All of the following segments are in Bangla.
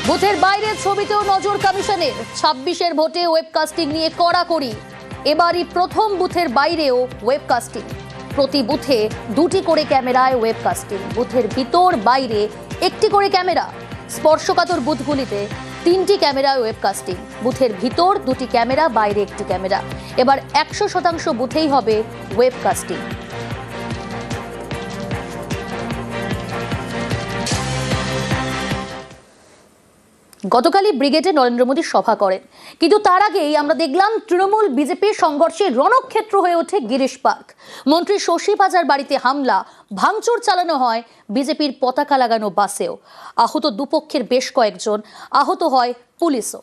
বুথের বাইরের ছবিতেও নজর কমিশনের। 26-এর ভোটে ওয়েবকাস্টিং নিয়ে কড়াকড়ি। এবারই প্রথম বুথের বাইরেও ওয়েবকাস্টিং। প্রতি বুথে 2টি করে ক্যামেরায় ওয়েবকাস্টিং। বুথের ভিতর বাইরে 1টি করে ক্যামেরা। স্পর্শকাতর বুথগুলিতে 3টি ক্যামেরায় ওয়েবকাস্টিং। বুথের ভিতর 2টি ক্যামেরা, বাইরে 1টি ক্যামেরা। এবার 100% বুথেই হবে ওয়েবকাস্টিং। গতকালই ব্রিগেডে নরেন্দ্র মোদী সভা করেন, কিন্তু তার আগেই আমরা দেখলাম তৃণমূল বিজেপির সংঘর্ষে রণক্ষেত্র হয়ে ওঠে গিরিশ পার্ক। মন্ত্রী শশী পাজার বাড়িতে হামলা, ভাঙচুর চালানো হয় বিজেপির পতাকা লাগানো বাসেও। আহত দুপক্ষের বেশ কয়েকজন, আহত হয় পুলিশও।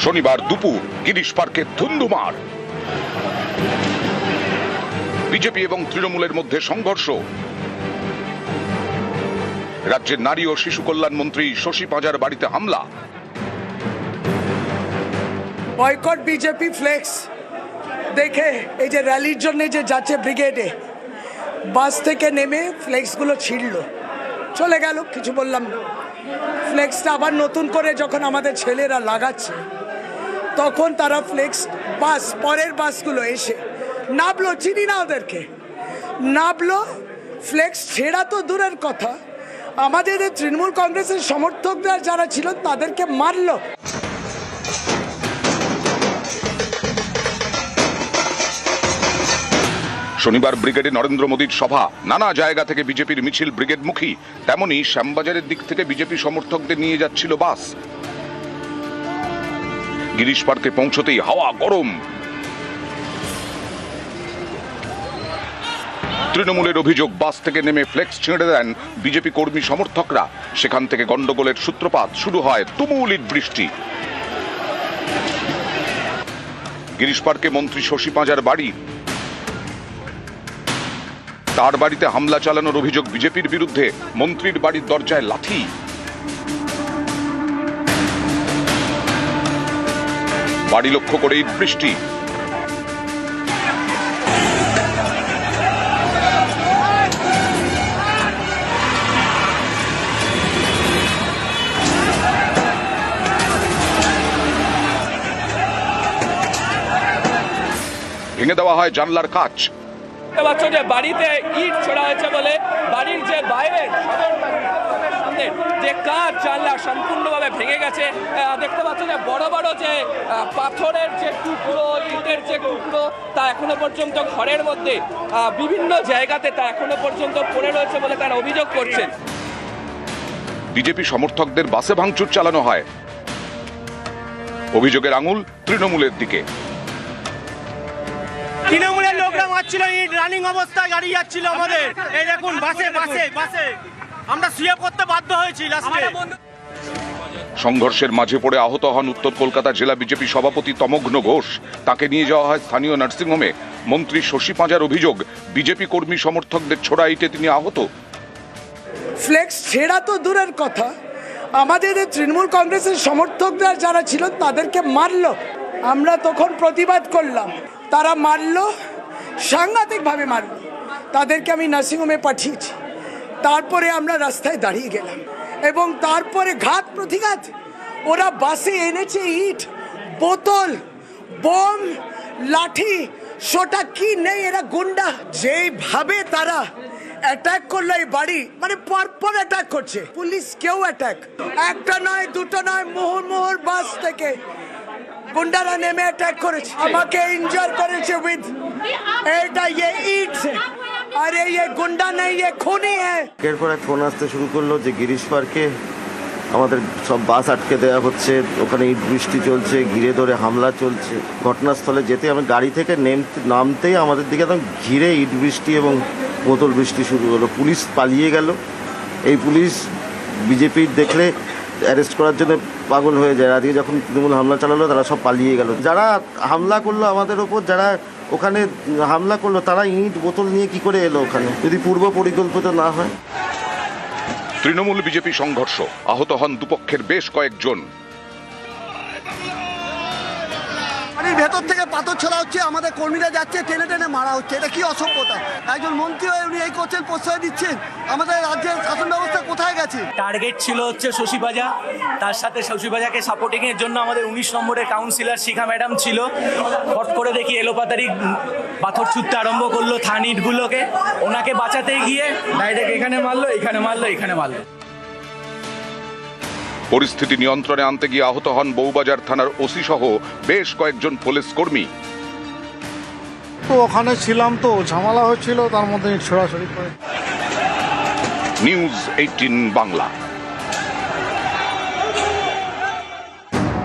শনিবার দুপুর গিরিশ পার্কে ধুন্ধুমার। বিজেপি এবং তৃণমূলের মধ্যে সংঘর্ষ। রাজ্যের নারী ও শিশু কল্যাণ মন্ত্রী শশী পাজার বাড়িতে হামলা। বয়কট বিজেপি ফ্লেক্স দেখে এই যে র্যালির জন্য যে যাচ্ছে ব্রিগেডে, বাস থেকে নেমে ফ্লেক্সগুলো ছিঁড়ল, চলে গেল, কিছু বললাম না। ফ্লেক্সটা আবার নতুন করে যখন আমাদের ছেলেরা লাগাচ্ছে, তখন তারা ফ্লেক্স বাস, পরের বাসগুলো এসে নামলো, চিনি না ওদেরকে, নামলো। ফ্লেক্স ছেঁড়া তো দূরের কথা, আমাদের তৃণমূল কংগ্রেসের সমর্থকরা যারা ছিল তাদেরকে মারলো। শনিবার ব্রিগেডে নরেন্দ্র মোদীর সভা। নানা জায়গা থেকে বিজেপির মিছিল ব্রিগেডমুখী। তেমনি শ্যামবাজারের দিক থেকে বিজেপি সমর্থকদের নিয়ে যাচ্ছিল বাস। গিরিশ পার্কে পৌঁছতেই হাওয়া গরম। তৃণমূলের অভিযোগ, বাস থেকে নেমে ফ্লেক্স ছিঁড়ে দেন বিজেপি কর্মী সমর্থকরা। সেখান থেকে গন্ডগোলের সূত্রপাত, শুরু হয় তুমুল ইট বৃষ্টি। গিরিশ পার্কে মন্ত্রী শশী পাজার বাড়ি। তার বাড়িতে হামলা চালানোর অভিযোগ বিজেপির বিরুদ্ধে। মন্ত্রীর বাড়ির দরজায় লাঠি। বাড়ি লক্ষ্য করে ইট বৃষ্টি। ভেঙে দেওয়া হয় জানলার কাঁচ। যে বাড়িতে ইট ছোড়া হয়েছে বলে বাড়ির যে বাইরে যে কাঁচ জানলা সম্পূর্ণভাবে ভেঙে গেছে। দেখতে পাচ্ছ যে বড় বড় যে পাথরের যে টুকরো, ইটের যে টুকরো, তা এখনো পর্যন্ত ঘরের মধ্যে বিভিন্ন জায়গাতে তা এখনো পর্যন্ত পড়ে রয়েছে বলে তারা অভিযোগ করছেন। বিজেপি সমর্থকদের বাসে ভাঙচুর চালানো হয়। অভিযোগের আঙুল তৃণমূলের দিকে। তৃণমূলের লোকরা মারছিল, ইট রানিং অবস্থায় গাড়ি যাচ্ছিল আমাদের। এই দেখুন বাসে বাসে বাসে আমরা শুয়ে পড়তে বাধ্য হয়েছি লাস্টে। সংঘর্ষের মাঝে পড়ে আহত হন উত্তর কলকাতা জেলা বিজেপি সভাপতি তমগ্ন ঘোষ। তাকে নিয়ে যাওয়া হয় স্থানীয় নার্সিংহোমে। মন্ত্রী শশী পাজার অভিযোগ, বিজেপি কর্মী সমর্থকদের ছোড়া ইটে তিনি আহত। ফ্লেক্স ছেঁড়া তো দূরের কথা, আমাদের তৃণমূল কংগ্রেসের সমর্থকরা যারা ছিল তাদেরকে মারলো। আমরা তখন প্রতিবাদ করলাম, তারা মারলো, সাংঘাতিকভাবে মারলো। তাদেরকে আমি নার্সিংহোমে পাঠিয়েছি। তারপরে আমরা রাস্তায় দাঁড়িয়ে গেলাম এবং তারপরে ঘাত প্রতিঘাত। ওরা বাসে এনেছে ইট, বোতল, বোম, লাঠি, সোটা কি নেই, এরা গুন্ডা। যেইভাবে তারা অ্যাটাক করলো এই বাড়ি, মানে পরপর অ্যাটাক করছে। পুলিশ কেউ অ্যাটাক, একটা নয় দুটো নয়, মোহর মোহর বাস থেকে गुंडारा नेमे अटैक करेছে, আমাকে ইনজার করেছে উইথ এটা ইট से। अरे ये गुंडा नहीं, ये खूनी है। এরপর এক ফোন আসতে শুরু করলো যে গিরিশ পার্কে আমাদের সব বাস আটকে দেওয়া হচ্ছে, ওখানে ইট বৃষ্টি চলছে, ঘিরে ধরে হামলা চলছে। ঘটনাস্থলে যেতে আমি গাড়ি থেকে নামতেই আমাদের দিকে একদম ঘিরে ইট বৃষ্টি এবং বোতল বৃষ্টি শুরু হলো, পুলিশ পালিয়ে গেল। এই পুলিশ বিজেপির দেখলে অ্যারেস্ট করার জন্য পাগল হয়ে যায়। আজকে যখন তৃণমূল হামলা চালালো তারা সব পালিয়ে গেল। যারা হামলা করলো আমাদের ওপর, যারা ওখানে হামলা করলো, তারা ইট বোতল নিয়ে কি করে এলো ওখানে, যদি পূর্ব পরিকল্পিত না হয়? তৃণমূল বিজেপি সংঘর্ষ, আহত হন দুপক্ষের বেশ কয়েকজন। বাড়ির ভেতর থেকে পাথর ছোড়া হচ্ছে, আমাদের কর্মীরা যাচ্ছে, টেনে টেনে মারা হচ্ছে। এটা কি অসভ্যতা? একজন মন্ত্রী হয়ে উনি এই করছেন, প্রশ্রয় দিচ্ছেন। আমাদের রাজ্যের শাসন ব্যবস্থা কোথায় গেছে? টার্গেট ছিল হচ্ছে শশী পাজা, তার সাথে শশী পাজাকে সাপোর্টিং এর জন্য আমাদের 19 নম্বরের কাউন্সিলর শিখা ম্যাডাম ছিল। হট করে দেখি এলোপাতারি পাথর ছুটতে আরম্ভ করলো থান ইটগুলোকে। ওনাকে বাঁচাতে গিয়ে ডাইরেক্ট এখানে মারলো, এখানে মারলো, এখানে মারলো। পরিস্থিতি নিয়ন্ত্রণে আনতে গিয়ে আহত হন বউবাজার থানার ওসি সহ বেশ কয়েকজন পুলিশ কর্মী। তো ওখানে ছিলাম, তো ঝামেলা হচ্ছিল, তার মধ্যে ছোড়াছড়ি করে। নিউজ 18 বাংলা।